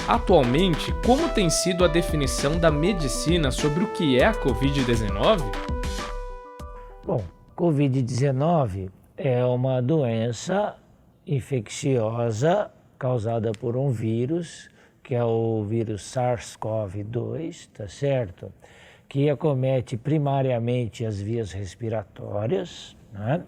Atualmente, como tem sido a definição da medicina sobre o que é a Covid-19? Bom, Covid-19 é uma doença infecciosa causada por um vírus, que é o vírus SARS-CoV-2, tá certo? Que acomete primariamente as vias respiratórias, né?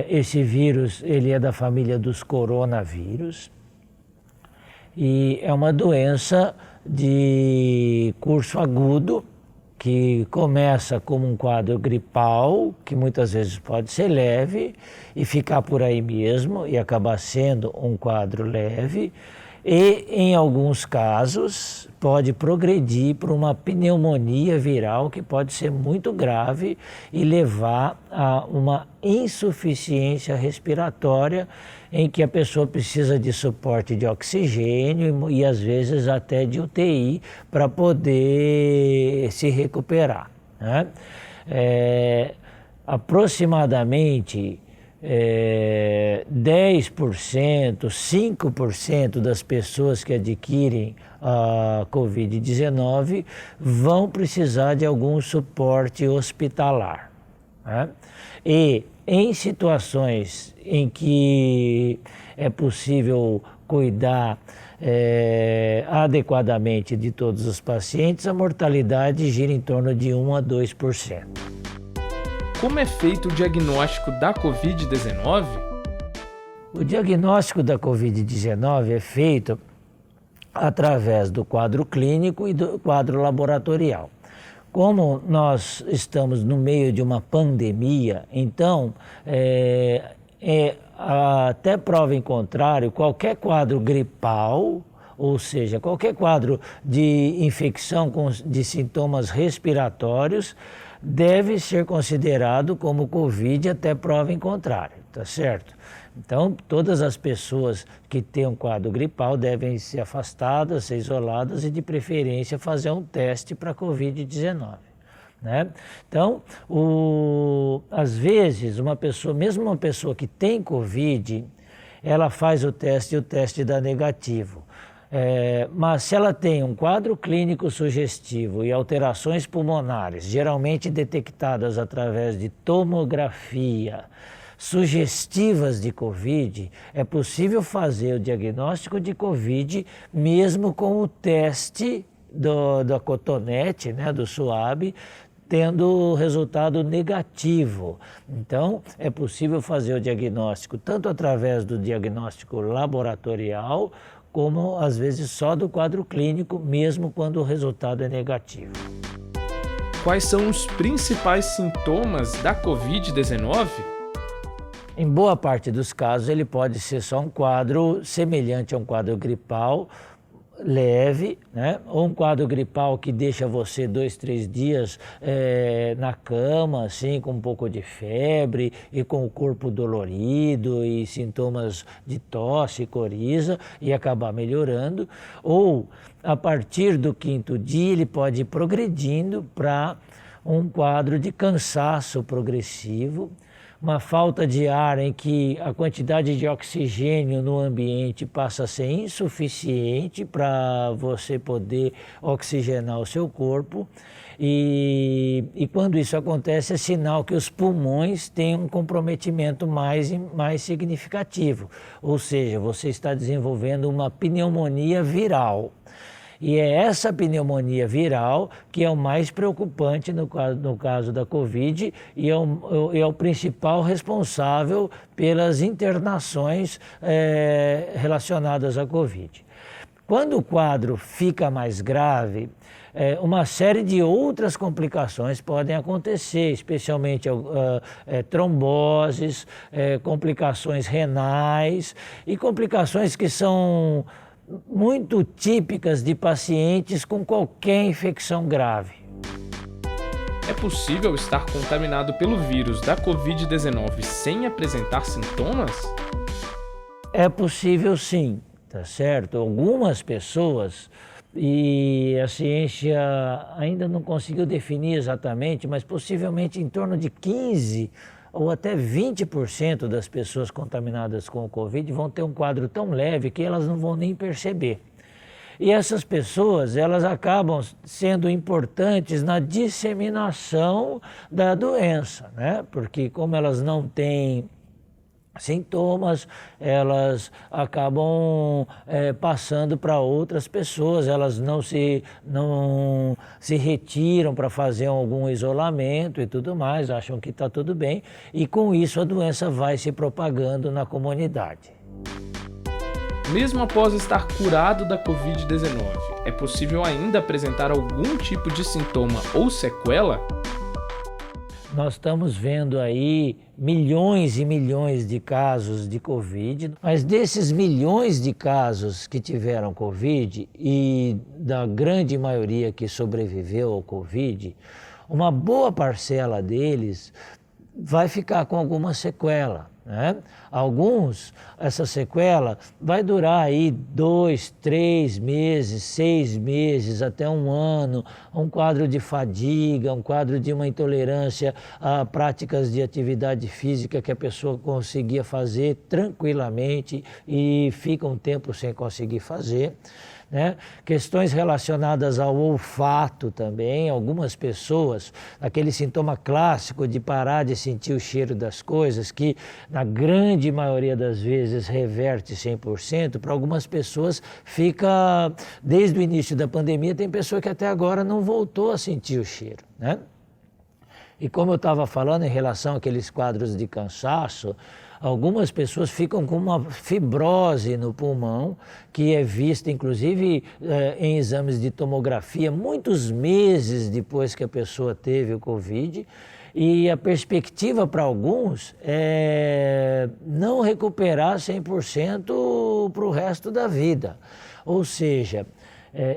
Esse vírus, ele é da família dos coronavírus e é uma doença de curso agudo que começa como um quadro gripal, que muitas vezes pode ser leve e ficar por aí mesmo e acabar sendo um quadro leve, e em alguns casos pode progredir para uma pneumonia viral que pode ser muito grave e levar a uma insuficiência respiratória em que a pessoa precisa de suporte de oxigênio e às vezes até de UTI para poder se recuperar, né? Aproximadamente 10%, 5% das pessoas que adquirem a Covid-19 vão precisar de algum suporte hospitalar, né? E em situações em que é possível cuidar adequadamente de todos os pacientes, a mortalidade gira em torno de 1 a 2%. Como é feito o diagnóstico da Covid-19? O diagnóstico da Covid-19 é feito através do quadro clínico e do quadro laboratorial. Como nós estamos no meio de uma pandemia, então, até prova em contrário, qualquer quadro gripal, ou seja, qualquer quadro de infecção de sintomas respiratórios, deve ser considerado como Covid até prova em contrário, tá certo? Então, todas as pessoas que têm um quadro gripal devem ser afastadas, ser isoladas e, de preferência, fazer um teste para Covid-19, né? Então, às vezes, mesmo uma pessoa que tem Covid, ela faz o teste e o teste dá negativo. Mas se ela tem um quadro clínico sugestivo e alterações pulmonares, geralmente detectadas através de tomografia, sugestivas de Covid, é possível fazer o diagnóstico de Covid mesmo com o teste da cotonete, né, do SUAB, tendo resultado negativo. Então, é possível fazer o diagnóstico tanto através do diagnóstico laboratorial, como às vezes só do quadro clínico, mesmo quando o resultado é negativo. Quais são os principais sintomas da Covid-19? Em boa parte dos casos, ele pode ser só um quadro semelhante a um quadro gripal, leve, né? Ou um quadro gripal que deixa você 2, 3 dias na cama, assim, com um pouco de febre e com o corpo dolorido e sintomas de tosse, coriza, e acabar melhorando. Ou a partir do 5º dia ele pode ir progredindo para um quadro de cansaço progressivo, uma falta de ar em que a quantidade de oxigênio no ambiente passa a ser insuficiente para você poder oxigenar o seu corpo. E quando isso acontece, é sinal que os pulmões têm um comprometimento mais significativo. Ou seja, você está desenvolvendo uma pneumonia viral. E é essa pneumonia viral que é o mais preocupante no caso da Covid e é o principal responsável pelas internações relacionadas à Covid. Quando o quadro fica mais grave, uma série de outras complicações podem acontecer, especialmente tromboses, complicações renais e complicações que são muito típicas de pacientes com qualquer infecção grave. É possível estar contaminado pelo vírus da Covid-19 sem apresentar sintomas? É possível sim, tá certo? Algumas pessoas, e a ciência ainda não conseguiu definir exatamente, mas possivelmente em torno de 15% ou até 20% das pessoas contaminadas com o Covid vão ter um quadro tão leve que elas não vão nem perceber. E essas pessoas, elas acabam sendo importantes na disseminação da doença, né? Porque como elas não têm sintomas, elas acabam passando para outras pessoas, elas não se retiram para fazer algum isolamento e tudo mais, acham que está tudo bem, e com isso a doença vai se propagando na comunidade. Mesmo após estar curado da Covid-19, é possível ainda apresentar algum tipo de sintoma ou sequela? Nós estamos vendo aí milhões e milhões de casos de Covid, mas desses milhões de casos que tiveram Covid e da grande maioria que sobreviveu ao Covid, uma boa parcela deles vai ficar com alguma sequela, né? Alguns, essa sequela vai durar aí 2, 3 meses, 6 meses, até um ano, um quadro de fadiga, um quadro de uma intolerância a práticas de atividade física que a pessoa conseguia fazer tranquilamente e fica um tempo sem conseguir fazer, né? Questões relacionadas ao olfato também, algumas pessoas, aquele sintoma clássico de parar de sentir o cheiro das coisas, que na grande maioria das vezes reverte 100%, para algumas pessoas fica, desde o início da pandemia, tem pessoa que até agora não voltou a sentir o cheiro, né? E como eu estava falando em relação àqueles quadros de cansaço, algumas pessoas ficam com uma fibrose no pulmão, que é vista inclusive em exames de tomografia muitos meses depois que a pessoa teve o Covid, e a perspectiva para alguns é não recuperar 100% para o resto da vida. Ou seja,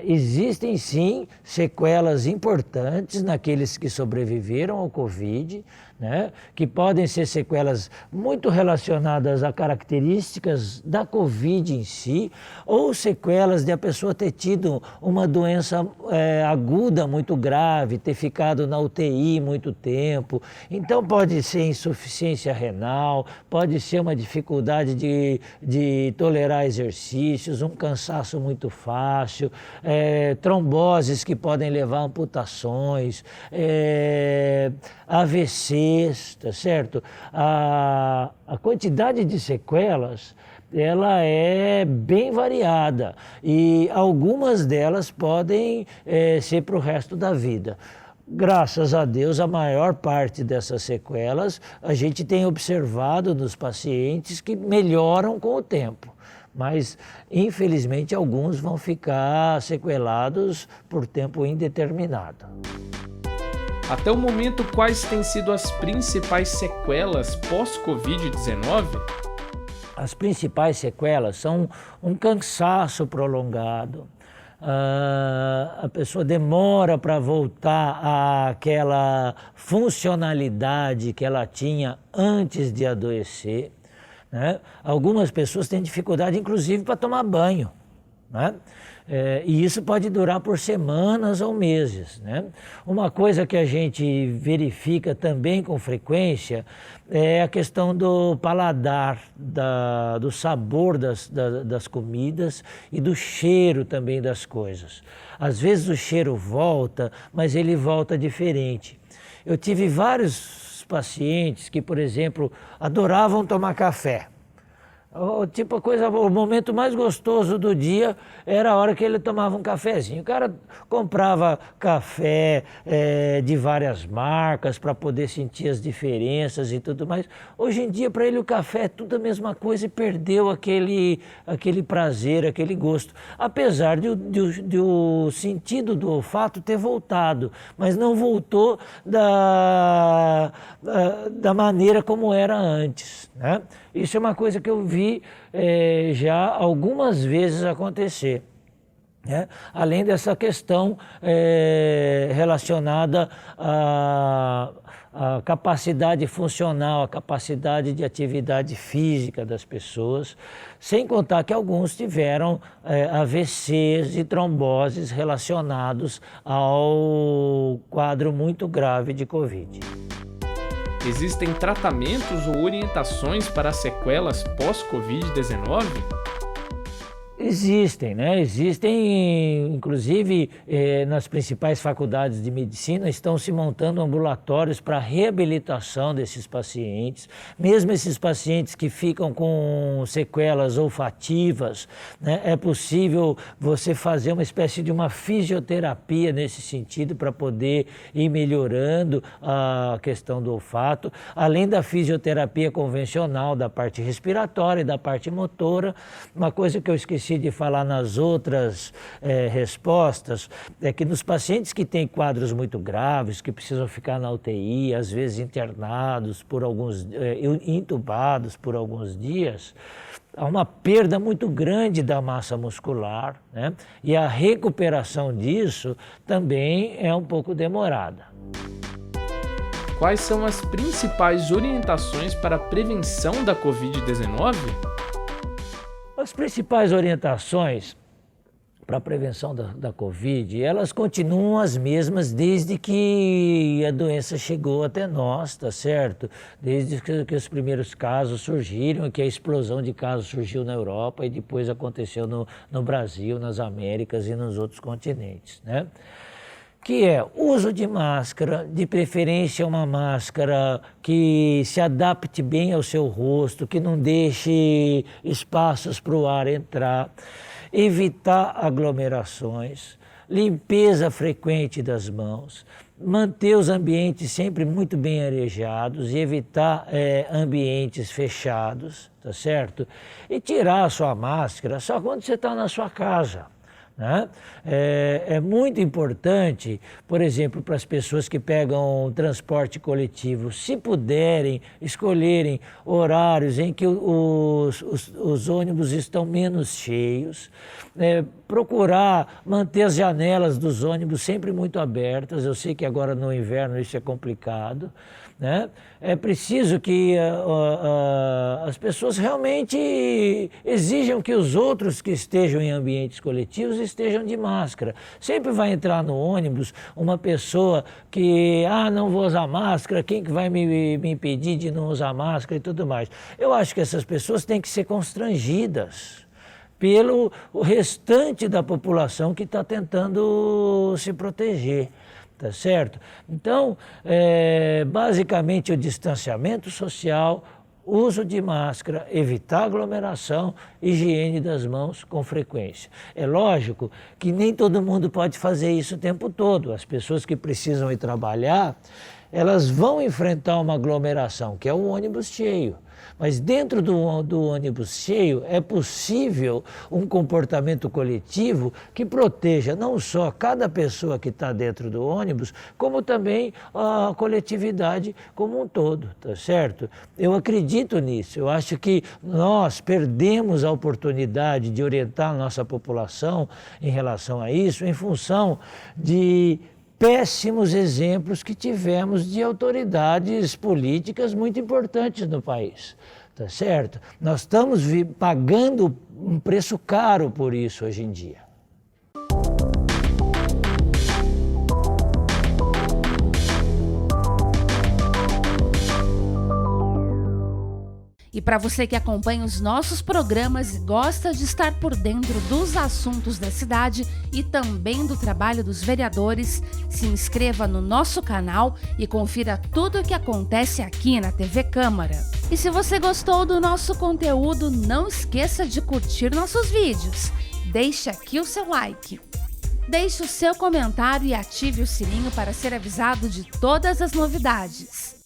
existem sim sequelas importantes naqueles que sobreviveram ao Covid, né? Que podem ser sequelas muito relacionadas a características da Covid em si, ou sequelas de a pessoa ter tido uma doença aguda muito grave, ter ficado na UTI muito tempo. Então pode ser insuficiência renal, pode ser uma dificuldade de tolerar exercícios, um cansaço muito fácil, tromboses que podem levar a amputações, AVCs, tá certo? A quantidade de sequelas, ela é bem variada e algumas delas podem ser para o resto da vida. Graças a Deus, a maior parte dessas sequelas a gente tem observado nos pacientes que melhoram com o tempo. Mas, infelizmente, alguns vão ficar sequelados por tempo indeterminado. Até o momento, quais têm sido as principais sequelas pós-Covid-19? As principais sequelas são um cansaço prolongado. A pessoa demora para voltar àquela funcionalidade que ela tinha antes de adoecer, né? Algumas pessoas têm dificuldade, inclusive, para tomar banho, né? E isso pode durar por semanas ou meses, né? Uma coisa que a gente verifica também com frequência é a questão do paladar, do sabor das comidas e do cheiro também das coisas. Às vezes o cheiro volta, mas ele volta diferente. Eu tive vários pacientes que, por exemplo, adoravam tomar café. O momento mais gostoso do dia era a hora que ele tomava um cafezinho. O cara comprava café de várias marcas para poder sentir as diferenças e tudo mais. Hoje em dia, para ele, o café é tudo a mesma coisa e perdeu aquele prazer, aquele gosto. Apesar de o sentido do olfato ter voltado, mas não voltou da maneira como era antes, né? Isso é uma coisa que eu vi já algumas vezes acontecer, né? Além dessa questão relacionada à capacidade funcional, à capacidade de atividade física das pessoas, sem contar que alguns tiveram AVCs e tromboses relacionados ao quadro muito grave de Covid. Existem tratamentos ou orientações para sequelas pós-Covid-19? Existem, né? Existem, inclusive, nas principais faculdades de medicina, estão se montando ambulatórios para reabilitação desses pacientes, mesmo esses pacientes que ficam com sequelas olfativas, né? É possível você fazer uma espécie de uma fisioterapia nesse sentido para poder ir melhorando a questão do olfato, além da fisioterapia convencional, da parte respiratória e da parte motora. Uma coisa que eu esqueci de falar nas outras respostas é que nos pacientes que têm quadros muito graves, que precisam ficar na UTI, às vezes internados por intubados por alguns dias, há uma perda muito grande da massa muscular, né? E a recuperação disso também é um pouco demorada. Quais são as principais orientações para a prevenção da Covid-19? As principais orientações para a prevenção da Covid, elas continuam as mesmas desde que a doença chegou até nós, tá certo? Desde que os primeiros casos surgiram, que a explosão de casos surgiu na Europa e depois aconteceu no Brasil, nas Américas e nos outros continentes, né? Que é uso de máscara, de preferência uma máscara que se adapte bem ao seu rosto, que não deixe espaços para o ar entrar, evitar aglomerações, limpeza frequente das mãos, manter os ambientes sempre muito bem arejados e evitar ambientes fechados, tá certo? E tirar a sua máscara só quando você está na sua casa. Né? É muito importante, por exemplo, para as pessoas que pegam transporte coletivo, se puderem, escolherem horários em que os ônibus estão menos cheios, procurar manter as janelas dos ônibus sempre muito abertas. Eu sei que agora no inverno isso é complicado, né? É preciso que as pessoas realmente exijam que os outros que estejam em ambientes coletivos estejam de máscara. Sempre vai entrar no ônibus uma pessoa que, não vou usar máscara, quem que vai me impedir de não usar máscara e tudo mais. Eu acho que essas pessoas têm que ser constrangidas pelo restante da população que está tentando se proteger. Tá certo? Então, basicamente o distanciamento social, uso de máscara, evitar aglomeração, higiene das mãos com frequência. É lógico que nem todo mundo pode fazer isso o tempo todo. As pessoas que precisam ir trabalhar, elas vão enfrentar uma aglomeração, que é o ônibus cheio. Mas dentro do ônibus cheio é possível um comportamento coletivo que proteja não só cada pessoa que está dentro do ônibus, como também a coletividade como um todo, tá certo? Eu acredito nisso. Eu acho que nós perdemos a oportunidade de orientar a nossa população em relação a isso em função de péssimos exemplos que tivemos de autoridades políticas muito importantes no país, tá certo? Nós estamos pagando um preço caro por isso hoje em dia. E para você que acompanha os nossos programas e gosta de estar por dentro dos assuntos da cidade e também do trabalho dos vereadores, se inscreva no nosso canal e confira tudo o que acontece aqui na TV Câmara. E se você gostou do nosso conteúdo, não esqueça de curtir nossos vídeos. Deixe aqui o seu like. Deixe o seu comentário e ative o sininho para ser avisado de todas as novidades.